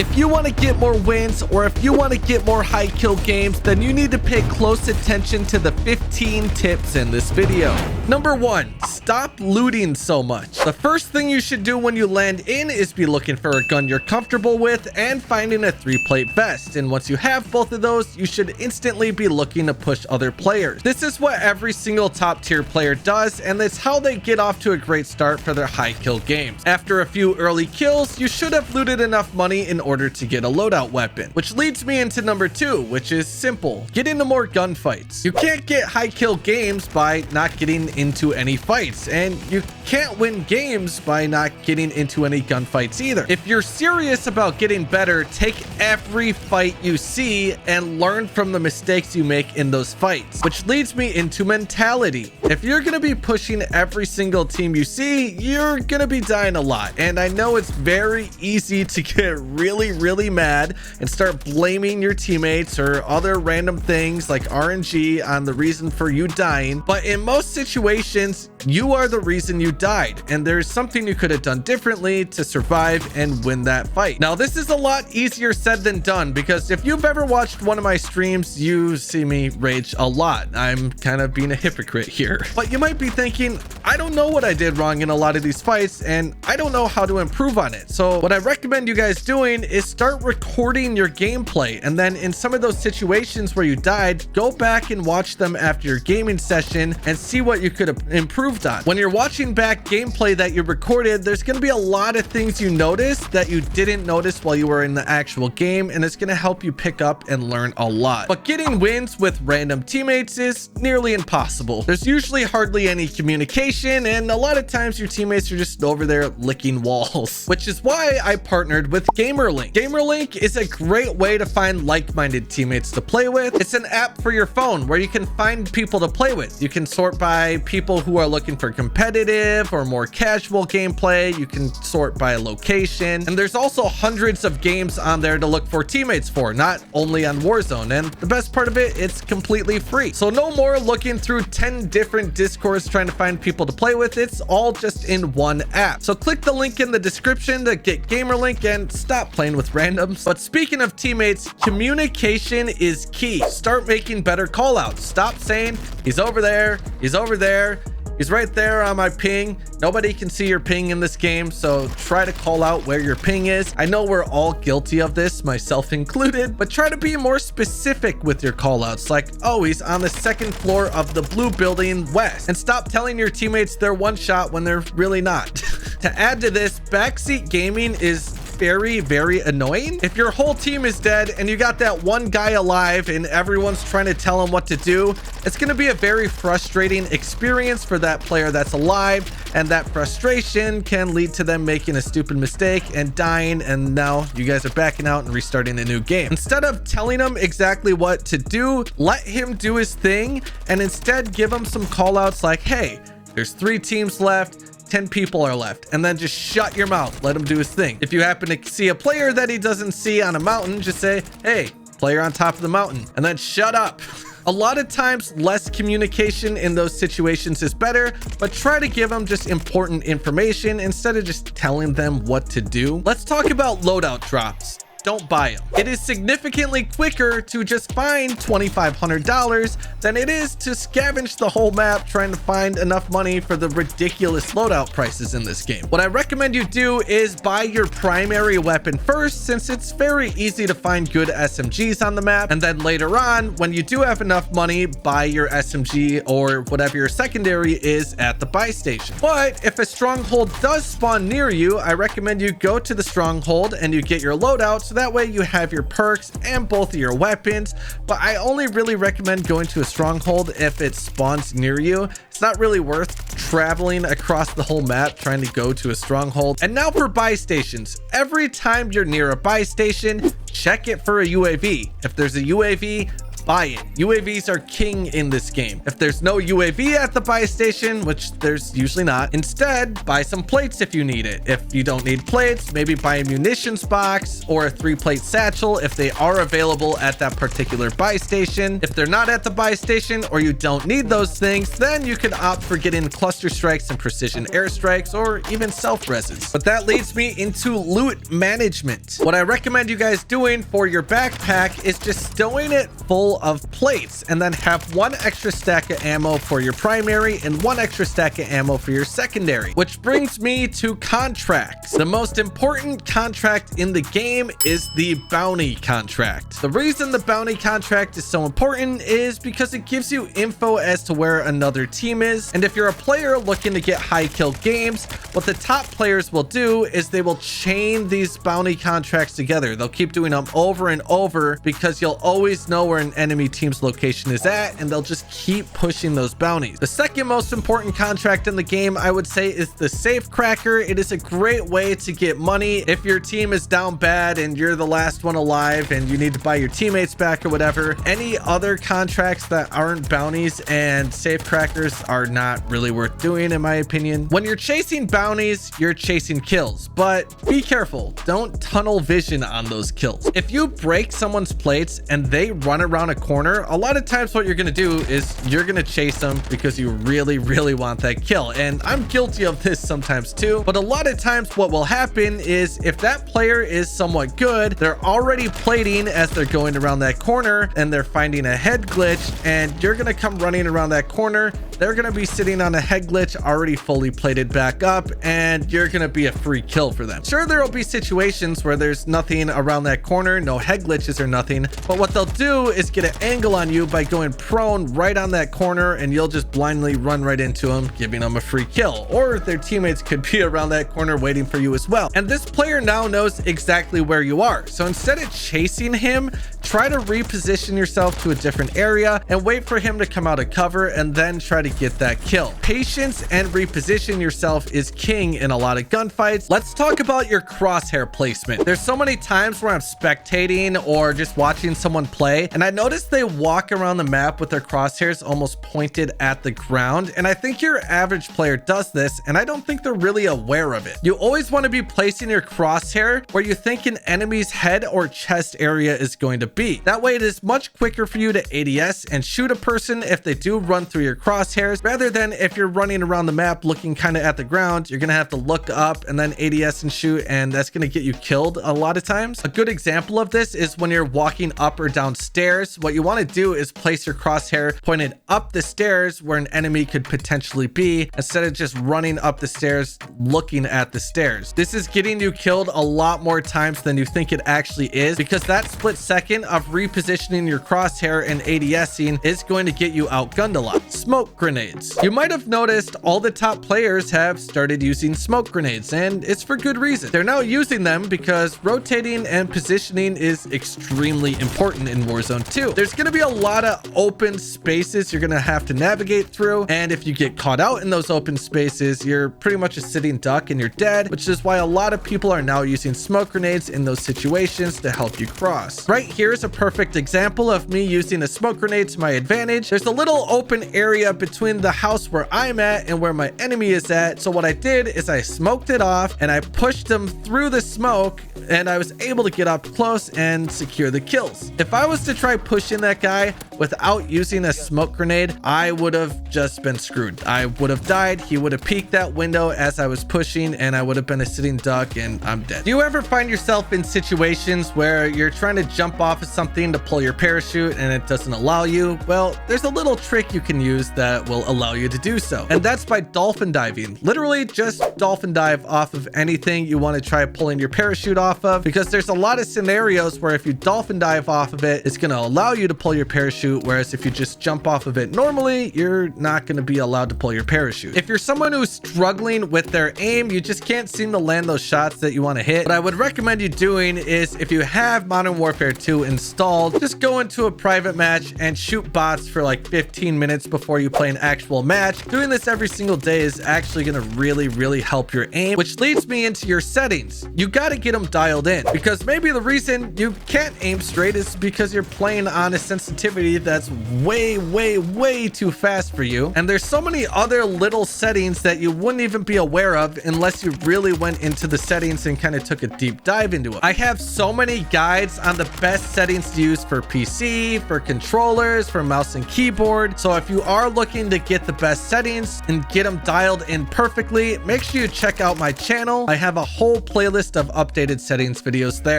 If you want to get more wins or if you want to get more high kill games, then you need to pay close attention to the 15 tips in this video. Number 1, stop looting so much. The first thing you should do when you land in is be looking for a gun you're comfortable with and finding a 3-plate vest. And once you have both of those, you should instantly be looking to push other players. This is what every single top tier player does, and it's how they get off to a great start for their high kill games. After a few early kills, you should have looted enough money in order to get a loadout weapon, which leads me into number 2, which is simple: get into more gunfights. You can't get high kill games by not getting into any fights, and you can't win games by not getting into any gunfights either. If you're serious about getting better, take every fight you see and learn from the mistakes you make in those fights, which leads me into mentality. If you're going to be pushing every single team you see, you're going to be dying a lot. And I know it's very easy to get really mad and start blaming your teammates or other random things like RNG on the reason for you dying, but in most situations, you are the reason you died, and there's something you could have done differently to survive and win that fight. Now, this is a lot easier said than done, because if you've ever watched one of my streams, you see me rage a lot. I'm kind of being a hypocrite here. But you might be thinking, I don't know what I did wrong in a lot of these fights, and I don't know how to improve on it. So what I recommend you guys doing is start recording your gameplay, and then in some of those situations where you died, go back and watch them after your gaming session and see what you could have improved on. When you're watching back gameplay that you recorded, there's going to be a lot of things you notice that you didn't notice while you were in the actual game, and it's going to help you pick up and learn a lot. But getting wins with random teammates is nearly impossible. There's usually hardly any communication, and a lot of times your teammates are just over there licking walls, which is why I partnered with GamerLink. GamerLink is a great way to find like-minded teammates to play with. It's an app for your phone where you can find people to play with. You can sort by people who are looking for competitive or more casual gameplay. You can sort by location, and there's also hundreds of games on there to look for teammates for, not only on Warzone. And the best part of it, it's completely free. So no more looking through 10 different Discords trying to find people to play with. It's all just in one app. So click the link in the description to get GamerLink and stop playing with randoms. But speaking of teammates, communication is key. Start making better call outs. Stop saying he's over there, he's over there, he's right there on my ping. Nobody can see your ping in this game, so try to call out where your ping is. I know we're all guilty of this, myself included, but try to be more specific with your call outs, like, oh, he's on the 2nd floor of the blue building west, and stop telling your teammates they're one shot when they're really not. To add to this, backseat gaming is very annoying. If your whole team is dead and you got that one guy alive and everyone's trying to tell him what to do, it's going to be a very frustrating experience for that player that's alive, and that frustration can lead to them making a stupid mistake and dying, and now you guys are backing out and restarting a new game. Instead of telling him exactly what to do, let him do his thing, and instead give him some call outs like, hey, there's 3 teams left, 10 people are left, and then just shut your mouth. Let him do his thing. If you happen to see a player that he doesn't see on a mountain, just say, hey, player on top of the mountain, and then shut up. A lot of times, less communication in those situations is better, but try to give them just important information instead of just telling them what to do. Let's talk about loadout drops. Don't buy them. It is significantly quicker to just find $2,500 than it is to scavenge the whole map trying to find enough money for the ridiculous loadout prices in this game. What I recommend you do is buy your primary weapon first, since it's very easy to find good SMGs on the map, and then later on, when you do have enough money, buy your SMG or whatever your secondary is at the buy station. But if a stronghold does spawn near you, I recommend you go to the stronghold and you get your loadout, so that way you have your perks and both of your weapons. But I only really recommend going to a stronghold if it spawns near you. It's not really worth traveling across the whole map trying to go to a stronghold. And now for buy stations. Every time you're near a buy station, check it for a UAV. If there's a UAV, buy it. UAVs are king in this game. If there's no UAV at the buy station, which there's usually not, instead buy some plates if you need it. If you don't need plates, maybe buy a munitions box or a 3-plate satchel if they are available at that particular buy station. If they're not at the buy station or you don't need those things, then you could opt for getting cluster strikes and precision airstrikes or even self-reses. But that leads me into loot management. What I recommend you guys doing for your backpack is just stowing it full of plates and then have one extra stack of ammo for your primary and one extra stack of ammo for your secondary. Which brings me to contracts. The most important contract in the game is the bounty contract. The reason the bounty contract is so important is because it gives you info as to where another team is. And if you're a player looking to get high kill games, what the top players will do is they will chain these bounty contracts together. They'll keep doing them over and over because you'll always know where an enemy team's location is at, and they'll just keep pushing those bounties. The second most important contract in the game, I would say, is the safe cracker. It is a great way to get money if your team is down bad and you're the last one alive and you need to buy your teammates back or whatever. Any other contracts that aren't bounties and safe crackers are not really worth doing, in my opinion. When you're chasing bounties, you're chasing kills, but be careful. Don't tunnel vision on those kills. If you break someone's plates and they run around a corner, a lot of times what you're going to do is you're going to chase them because you really want that kill. And I'm guilty of this sometimes too, but a lot of times what will happen is if that player is somewhat good, they're already plating as they're going around that corner and they're finding a head glitch, and you're going to come running around that corner. They're going to be sitting on a head glitch already fully plated back up, and you're going to be a free kill for them. Sure, there will be situations where there's nothing around that corner, no head glitches or nothing, but what they'll do is get an angle on you by going prone right on that corner, and you'll just blindly run right into them, giving them a free kill. Or their teammates could be around that corner waiting for you as well. And this player now knows exactly where you are. So instead of chasing him, try to reposition yourself to a different area and wait for him to come out of cover and then try to get that kill. Patience and reposition yourself is king in a lot of gunfights. Let's talk about your crosshair placement. There's so many times where I'm spectating or just watching someone play, and I notice they walk around the map with their crosshairs almost pointed at the ground, and I think your average player does this, and I don't think they're really aware of it. You always want to be placing your crosshair where you think an enemy's head or chest area is going to be. That way it is much quicker for you to ADS and shoot a person if they do run through your crosshairs, rather than if you're running around the map looking kind of at the ground, you're gonna have to look up and then ADS and shoot, and that's gonna get you killed a lot of times. A good example of this is when you're walking up or down stairs. What you want to do is place your crosshair pointed up the stairs where an enemy could potentially be, instead of just running up the stairs looking at the stairs. This is getting you killed a lot more times than you think it actually is, because that split second of repositioning your crosshair and ADSing is going to get you outgunned a lot. Smoke grenades. You might have noticed all the top players have started using smoke grenades, and it's for good reason. They're now using them because rotating and positioning is extremely important in Warzone 2. There's going to be a lot of open spaces you're going to have to navigate through, and if you get caught out in those open spaces, you're pretty much a sitting duck and you're dead, which is why a lot of people are now using smoke grenades in those situations to help you cross. Right here is a perfect example of me using a smoke grenade to my advantage. There's a little open area between the house where I'm at and where my enemy is at, so what I did is I smoked it off and I pushed them through the smoke, and I was able to get up close and secure the kills. If I was to try pushing that guy without using a smoke grenade, I would have just been screwed. I would have died. He would have peeked that window as I was pushing, and I would have been a sitting duck and I'm dead. Do you ever find yourself in situations where you're trying to jump off of something to pull your parachute and it doesn't allow you? Well, there's a little trick you can use that will allow you to do so, and that's by dolphin diving. Literally just dolphin dive off of anything you want to try pulling your parachute off of, because there's a lot of scenarios where if you dolphin dive off of it, it's going to allow you to pull your parachute, whereas if you just jump off of it normally, you're not going to be allowed to pull your parachute. If you're someone who's struggling with their aim, you just can't seem to land those shots that you want to hit, what I would recommend you doing is, if you have Modern Warfare 2 installed, just go into a private match and shoot bots for like 15 minutes before you play play an actual match, doing this every single day is actually going to really help your aim, which leads me into your settings. You got to get them dialed in, because maybe the reason you can't aim straight is because you're playing on a sensitivity that's way too fast for you. And there's so many other little settings that you wouldn't even be aware of unless you really went into the settings and kind of took a deep dive into it. I have so many guides on the best settings to use for PC, for controllers, for mouse and keyboard. So if you are looking to get the best settings and get them dialed in perfectly, make sure you check out my channel. I have a whole playlist of updated settings videos there.